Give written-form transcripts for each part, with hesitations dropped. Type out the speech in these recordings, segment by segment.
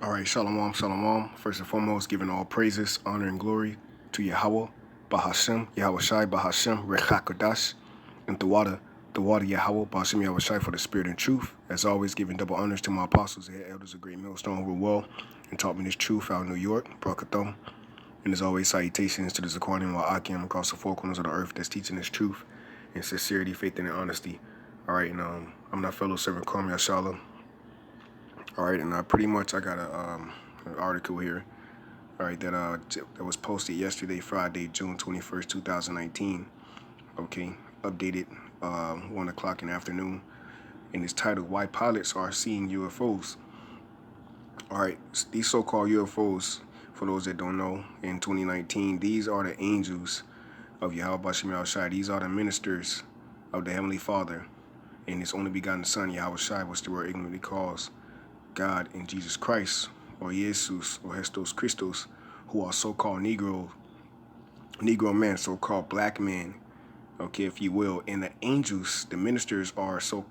All right, shalom, shalom. First and foremost, giving all praises, honor, and glory to Yahawah, Bahashem, YAHAWASHI, Bahashem, Rechakodash, and the water Yahawah, Bahashem, YAHAWASHI, for the spirit and truth. As always, giving double honors to my apostles and elders of Great Millstone who were well and taught me this truth out in New York, Brakatham. And as always, salutations to the Zaquanian Wa'akim across the four corners of the earth that's teaching this truth in sincerity, faith, and honesty. All right, and I'm not fellow servant Kwame Ashala. All right, and pretty much I got an article here, all right, that was posted yesterday, Friday, June 21st, 2019. Okay, updated 1 o'clock in the afternoon, and it's titled "Why Pilots Are Seeing UFOs." All right, these so-called UFOs, for those that don't know, in 2019, these are the angels of YAHAWASHI. These are the ministers of the Heavenly Father and His only begotten Son, YAHWAH, which the word ignorantly calls God and Jesus Christ, or Jesus, or Jesus Christos, who are so-called Negro men, so-called black men, okay, if you will. And the angels, the ministers,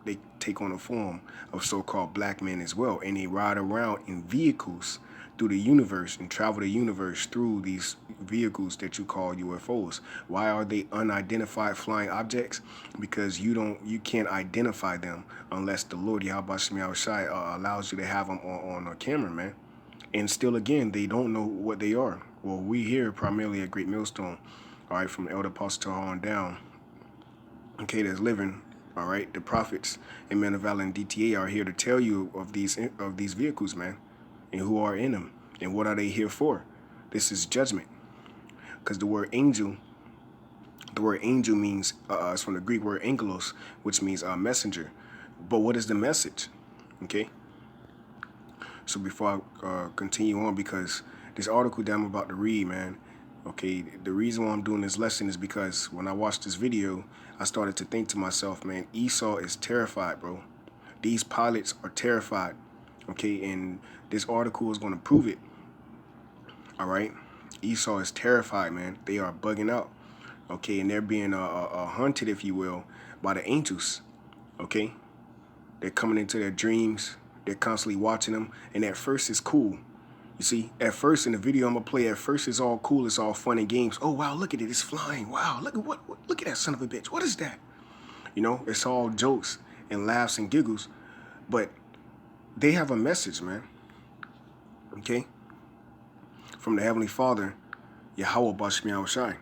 they take on the form of so-called black men as well, and they ride around in vehicles through the universe and travel the universe through these vehicles that you call UFOs. Why are they unidentified flying objects? Because you can't identify them unless the Lord Yahawah allows you to have them on a camera, man. And still, again, they don't know what they are. Well, we here primarily at Great Millstone, all right, from Elder Apostle on down, okay, that's living, all right, the prophets and men of valor and DTA are here to tell you of these vehicles, man, and who are in them and what are they here for. This is judgment, because the word angel means it's from the Greek word angelos, which means messenger. But what is the message? Okay, so before I continue on, because this article that I'm about to read, man, okay, the reason why I'm doing this lesson is because when I watched this video, I started to think to myself, man, Esau is terrified, bro. These pilots are terrified, okay, and this article is going to prove it, all right? Esau is terrified, man. They are bugging out, okay, and they're being hunted, if you will, by the angels, okay? They're coming into their dreams. They're constantly watching them, and at first it's cool. You see, at first in the video I'm gonna play, at first it's all cool, it's all fun and games. Oh wow, look at it, it's flying. Wow, look at that son of a bitch. What is that? You know, it's all jokes and laughs and giggles, but they have a message, man. Okay, from the Heavenly Father, YAHAWAH.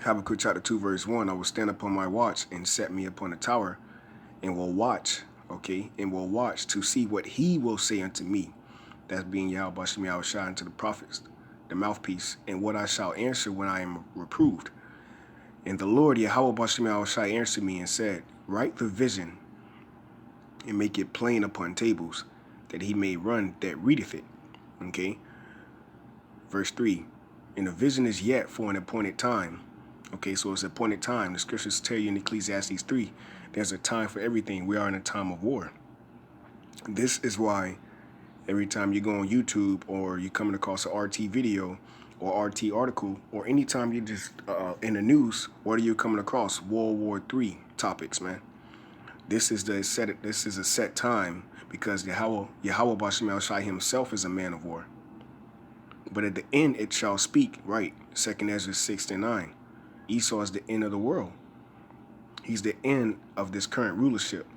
Habakkuk chapter 2, verse 1. I will stand upon my watch and set me upon a tower, and will watch, okay, and will watch to see what He will say unto me. That's being YAHAWASHI unto the prophets, the mouthpiece, and what I shall answer when I am reproved. And the Lord YAHAWASHI answered me and said, write the vision and make it plain upon tables, that he may run that readeth it. Okay. Verse 3. And the vision is yet for an appointed time. Okay, so it's appointed time. The scriptures tell you in Ecclesiastes 3, there's a time for everything. We are in a time of war. This is why every time you go on YouTube or you come across an RT video or RT article, or anytime you just in the news, what are you coming across? World War III topics, man. This is a set time, because YAHAWAH himself is a man of war. But at the end it shall speak, right? 2 Ezra 6:9. Esau is the end of the world. He's the end of this current rulership.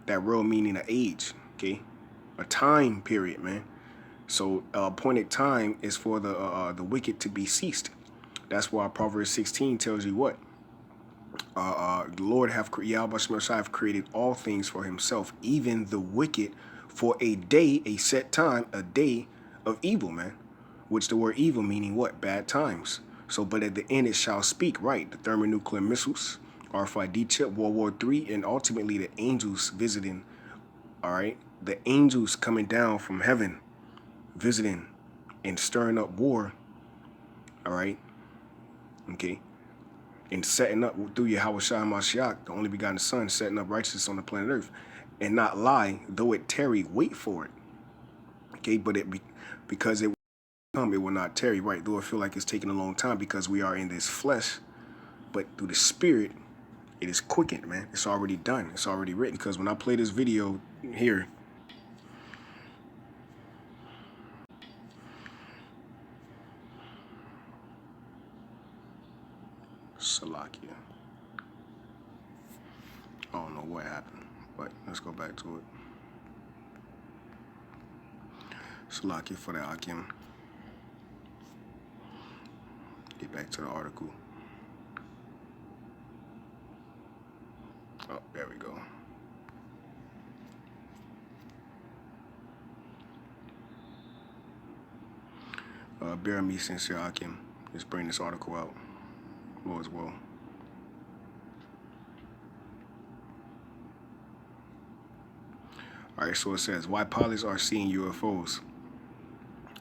That world meaning an age, okay? A time period, man. So appointed time is for the wicked to be ceased. That's why Proverbs 16 tells you what? The Lord YAHAWAH have created all things for himself, even the wicked, for a day, a set time, a day of evil, man. Which the word evil meaning what? Bad times. So, but at the end it shall speak, right? The thermonuclear missiles, RFID chip, World War III, and ultimately the angels visiting, all right? The angels coming down from heaven, visiting and stirring up war, all right? Okay? And setting up through YAHAWASHI Mashiach, the only begotten Son, setting up righteousness on the planet Earth. And not lie, though it tarry, wait for it. Okay? But because it will not tarry, right? Though I feel like it's taking a long time because we are in this flesh, but through the spirit, it is quickened, man. It's already done. It's already written. Because when I play this video here, don't know what happened, but let's go back to it. Salaki for that Akim. Get back to the article. Oh, there we go. Bear me, sincere Akim. Let's bring this article out. Lord as well. Alright, so it says, why pilots are seeing UFOs.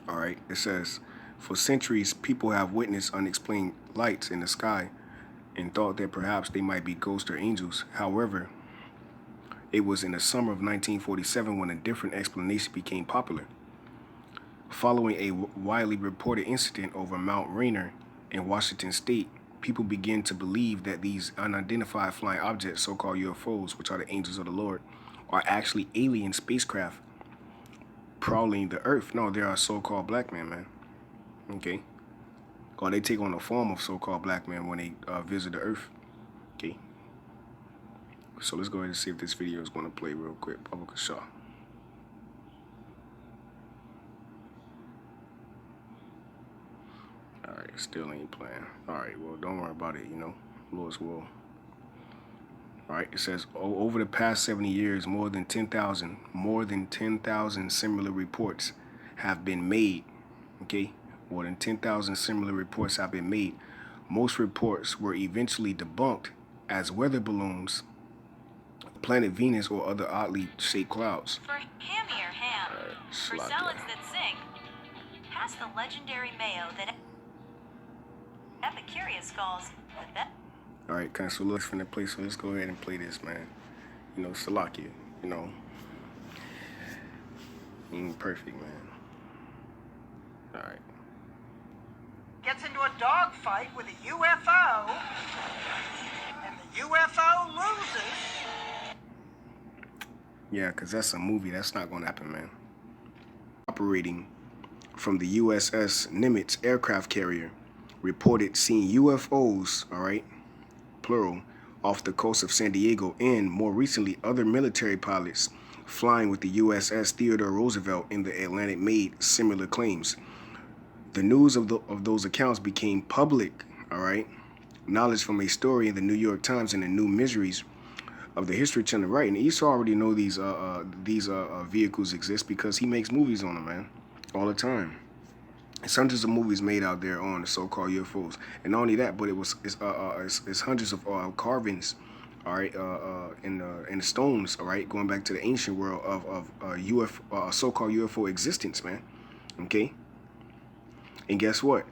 Alright, it says, for centuries, people have witnessed unexplained lights in the sky and thought that perhaps they might be ghosts or angels. However, it was in the summer of 1947 when a different explanation became popular. Following a widely reported incident over Mount Rainier in Washington state, people began to believe that these unidentified flying objects, so-called UFOs, which are the angels of the Lord, are actually alien spacecraft prowling the earth. No, they are so-called black men, man. Okay? Or they take on the form of so-called black men when they visit the earth. Okay? So let's go ahead and see if this video is going to play real quick. Baba Shah. Alright, still ain't playing. Alright, well, don't worry about it, you know. Lord's will. Alright, it says, over the past 70 years, more than 10,000 similar reports have been made. Okay? More than 10,000 similar reports have been made. Most reports were eventually debunked as weather balloons, planet Venus, or other oddly shaped clouds. For hammy or ham, for salads that sing, past the legendary mayo that Epicurious calls the best. Alright, kind of so let's finna play, so let's go ahead and play this, man. You know, Salakia, you know. He ain't perfect, man. Alright. Gets into a dogfight with a UFO, and the UFO loses. Yeah, because that's a movie. That's not going to happen, man. Operating from the USS Nimitz aircraft carrier reported seeing UFOs, all right, plural, off the coast of San Diego, and more recently, other military pilots flying with the USS Theodore Roosevelt in the Atlantic made similar claims. The news of those accounts became public, all right, knowledge from a story in the New York Times and the New Miseries of the History Channel, right? And Esau already know these vehicles exist because he makes movies on them, man, all the time. It's hundreds of movies made out there on the so-called UFOs, and not only that, but it's hundreds of carvings, all right, in the stones, all right, going back to the ancient world of UFO, so-called UFO existence, man. Okay. And guess what?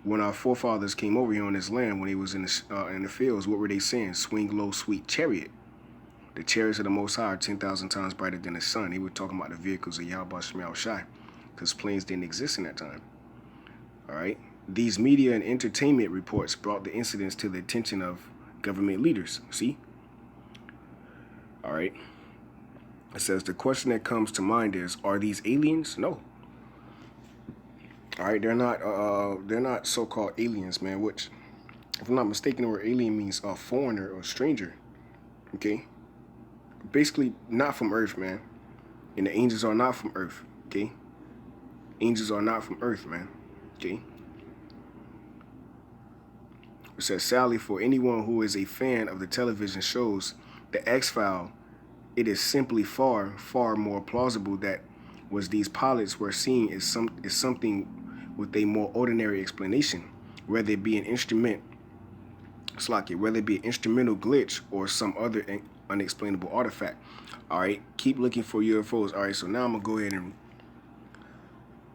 When our forefathers came over here on this land, when they was in the fields, what were they saying? Swing low, sweet chariot. The chariots of the Most High are 10,000 times brighter than the sun. They were talking about the vehicles of YAHAWASHI, because planes didn't exist in that time. All right. These media and entertainment reports brought the incidents to the attention of government leaders. See? All right. It says the question that comes to mind is, are these aliens? No. All right, they're not so-called aliens, man, which, if I'm not mistaken, the word alien means a foreigner or stranger. Okay? Basically, not from Earth, man. And the angels are not from Earth. Okay? Angels are not from Earth, man. Okay? It says, sadly, for anyone who is a fan of the television shows The X-Files, it is simply far, far more plausible that what these pilots were seeing is something with a more ordinary explanation, whether it be an instrumental glitch or some other unexplainable artifact. All right, keep looking for UFOs. All right, so now I'm gonna go ahead and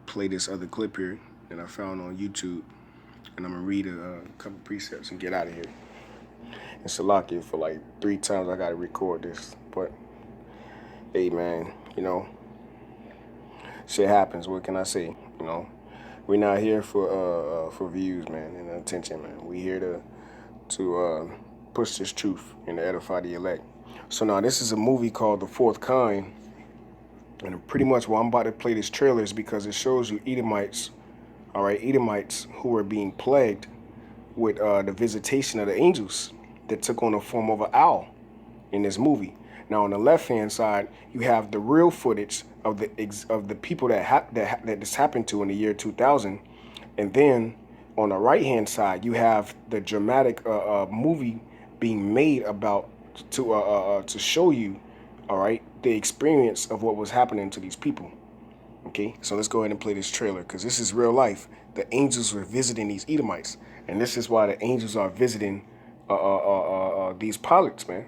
play this other clip here that I found on YouTube, and I'm gonna read a couple precepts and get out of here. And Salakia, for like 3 times I gotta record this, but hey, man, you know, shit happens. What can I say? You know, we're not here for views, man, and attention, man. We here to push this truth and to edify the elect. So now this is a movie called The Fourth Kind, and pretty much why I'm about to play this trailer is because it shows you Edomites, all right, Edomites who are being plagued with the visitation of the angels that took on the form of an owl, in this movie. Now on the left-hand side, you have the real footage of the people that this happened to in the year 2000, and then on the right-hand side, you have the dramatic movie being made about to show you, all right, the experience of what was happening to these people. Okay, so let's go ahead and play this trailer because this is real life. The angels were visiting these Edomites, and this is why the angels are visiting these pilots, man,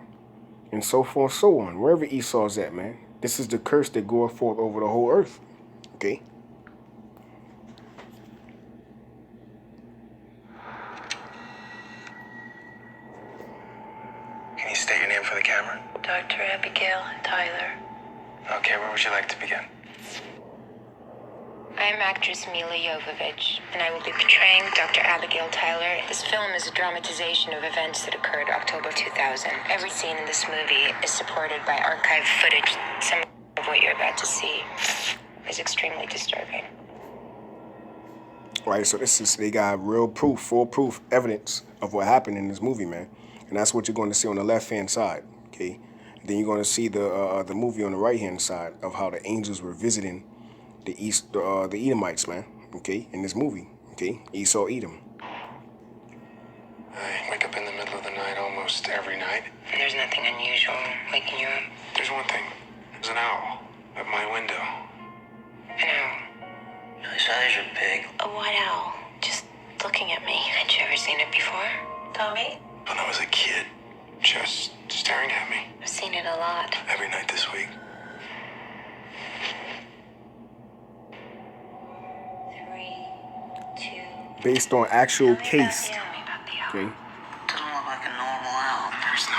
and so forth, so on. Wherever Esau's at, man, this is the curse that goeth forth over the whole earth. Okay. Can you state your name for the camera? Dr. Abigail Tyler. Okay, where would you like to begin? I am actress Mila Jovovich, and I will be portraying Dr. Abigail Tyler. This film is a dramatization of events that occurred October 2000. Every scene in this movie is supported by archived footage. Some of what you're about to see is extremely disturbing. Right, so they got real proof, full proof evidence of what happened in this movie, man. And that's what you're going to see on the left-hand side, okay? And then you're going to see the movie on the right-hand side of how the angels were visiting the Edomites, man, okay, in this movie, okay? Esau, Edom. I wake up in the middle of the night almost every night. And there's nothing unusual waking you up. There's one thing. There's an owl at my window. An owl. So there's your pig. A white owl, just looking at me. Had you ever seen it before? Tommy? When I was a kid, just staring at me I've seen it a lot. every night this week. 3, 2. Based on actual case, Tell me about the owl. okay? Doesn't look like a normal owl. There's no.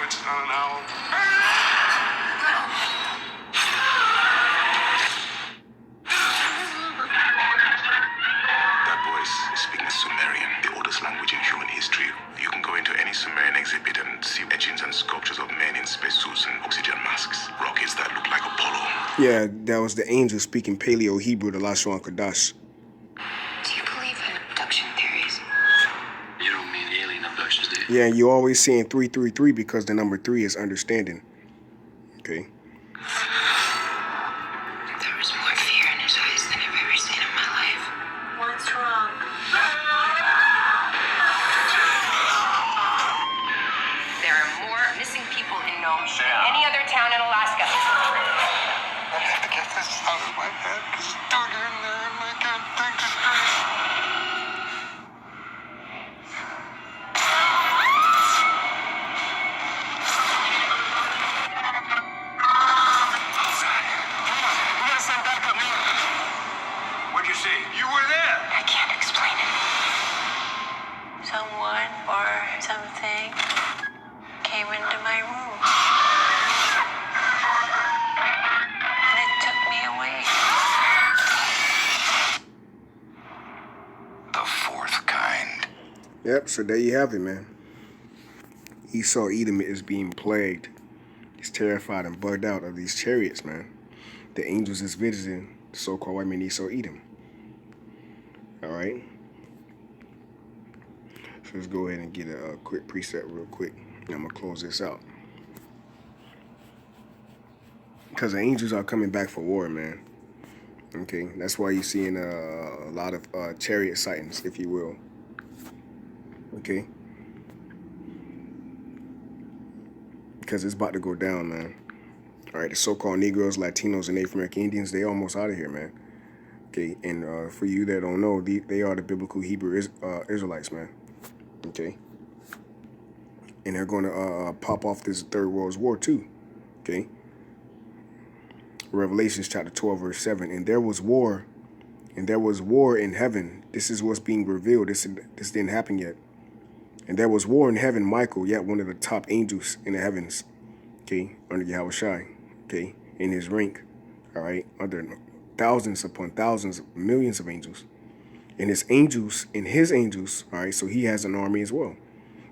It's not an owl. That voice is speaking Sumerian, the oldest language in human history. You can go into any Sumerian exhibit and see etchings and sculptures of men in spacesuits and oxygen masks, rockets that look like Apollo. Yeah, that was the angel speaking Paleo Hebrew, the Lashon Kodash. Do you believe in abduction theories? You don't mean alien abductions, do you? Yeah, you always seeing 333 because the number 3 is understanding. Okay. There was more fear in his eyes than I've ever seen in my life. What's wrong? There are more missing people in Nome than any other town in Alaska. I have to get this out of my head because it's dark in there and I can't think straight. What'd you see? You were there! I can't explain it. Someone or something came into my room. And it took me away. The fourth kind. Yep, so there you have it, man. Esau, Edom is being plagued. He's terrified and bugged out of these chariots, man. The angels is visiting the so-called white man Esau, Edom. All right. So let's go ahead and get a quick preset real quick. And I'm going to close this out. Because the angels are coming back for war, man. Okay, that's why you're seeing a lot of chariot sightings, if you will. Okay. Because it's about to go down, man. All right, the so-called Negroes, Latinos, and Native American Indians, they almost out of here, man. Okay, and for you that don't know, they are the biblical Hebrew Israelites, man. Okay. And they're going to pop off this Third World War too. Okay. Revelations chapter 12, verse 7. And there was war in heaven. This is what's being revealed. This didn't happen yet. And there was war in heaven, Michael, yet one of the top angels in the heavens, okay, under YAHAWASHI, okay, in his rank, all right, under thousands upon thousands, millions of angels. And his angels, all right, so he has an army as well.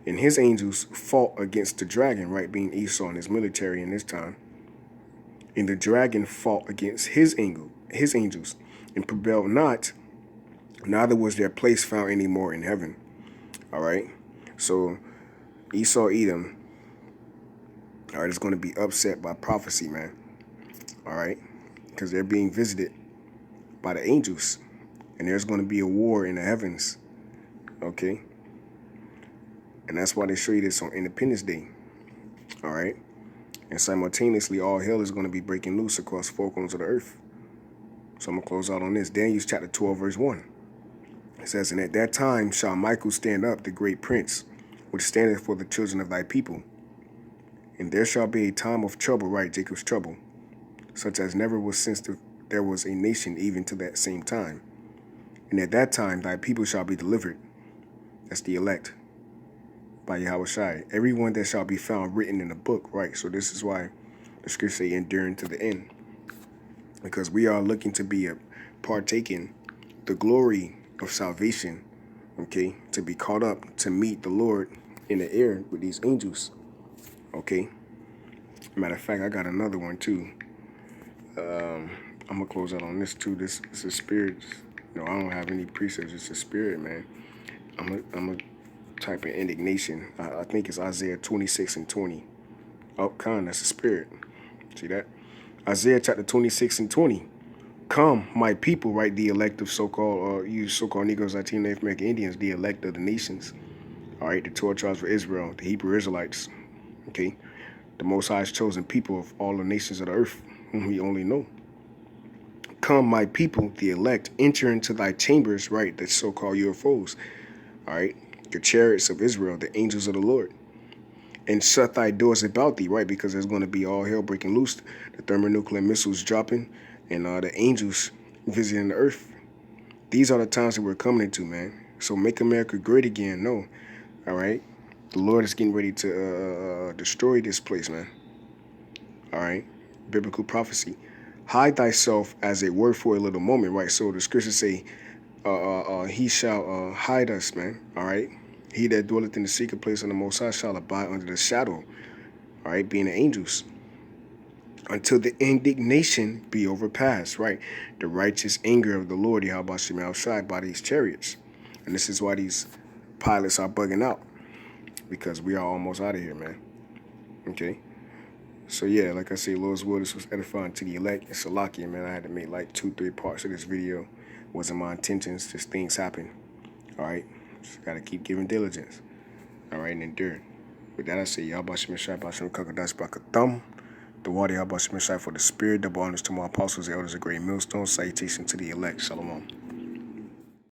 And his angels fought against the dragon, right, being Esau and his military in this time. And the dragon fought against his angels, and prevailed not, neither was their place found any more in heaven. All right. So Esau, Edom, All right, it's going to be upset by prophecy, man. All right, because they're being visited by the angels, and there's going to be a war in the heavens. Okay, and that's why they show you this on Independence Day. All right, and simultaneously, all hell is going to be breaking loose across four corners of the earth. So I'm going to close out on this. Daniel chapter 12, verse 1. It says, "And at that time shall Michael stand up, the great prince, which standeth for the children of thy people. And there shall be a time of trouble," right, Jacob's trouble, "such as never was since there was a nation even to that same time. And at that time thy people shall be delivered." That's the elect. By YAHAWASHI. "Everyone that shall be found written in the book," right? So this is why the scripture say enduring to the end. Because we are looking to be partaking the glory of salvation, okay? To be caught up to meet the Lord in the air with these angels, okay? Matter of fact, I got another one too. I'm gonna close out on this too. This is spirit. No, I don't have any precepts. It's a spirit, man. I'm gonna type in indignation. I think it's Isaiah 26:20. Oh, that's a spirit. See that? Isaiah chapter 26:20. "Come, my people," right? The elect of so-called, you so-called Negroes, Latino, Native American Indians, the elect of the nations. All right, the 12 tribes of Israel, the Hebrew Israelites. Okay, the Most High's chosen people of all the nations of the earth, whom we only know. "Come, my people, the elect, enter into thy chambers," right? The so-called UFOs. All right, the chariots of Israel, the angels of the Lord. "And shut thy doors about thee," right? Because there's going to be all hell breaking loose, the thermonuclear missiles dropping, and the angels visiting the earth. These are the times that we're coming into, man. So make America great again. No, all right? The Lord is getting ready to destroy this place, man. All right? Biblical prophecy. "Hide thyself as it were for a little moment," right? So the scriptures say, he shall hide us, man. All right? "He that dwelleth in the secret place of the Most High shall abide under the shadow," all right, being the angels, "until the indignation be overpassed," right? The righteous anger of the Lord, Yahawashi, by these chariots. And this is why these pilots are bugging out, because we are almost out of here, man. Okay? So yeah, like I say, Lord's will, this was edifying to the elect. It's Salakia, man. I had to make like 2-3 parts of this video. Wasn't my intentions, just things happen. All right? Just gotta keep giving diligence. All right, and endure. With that I say, Yahawashi Mishai, Bashim Kakadash Bakathum. The water Yahawashi Mishai for the spirit. Double honors to my apostles, the elders of great millstone. Salutation to the elect. Shalom.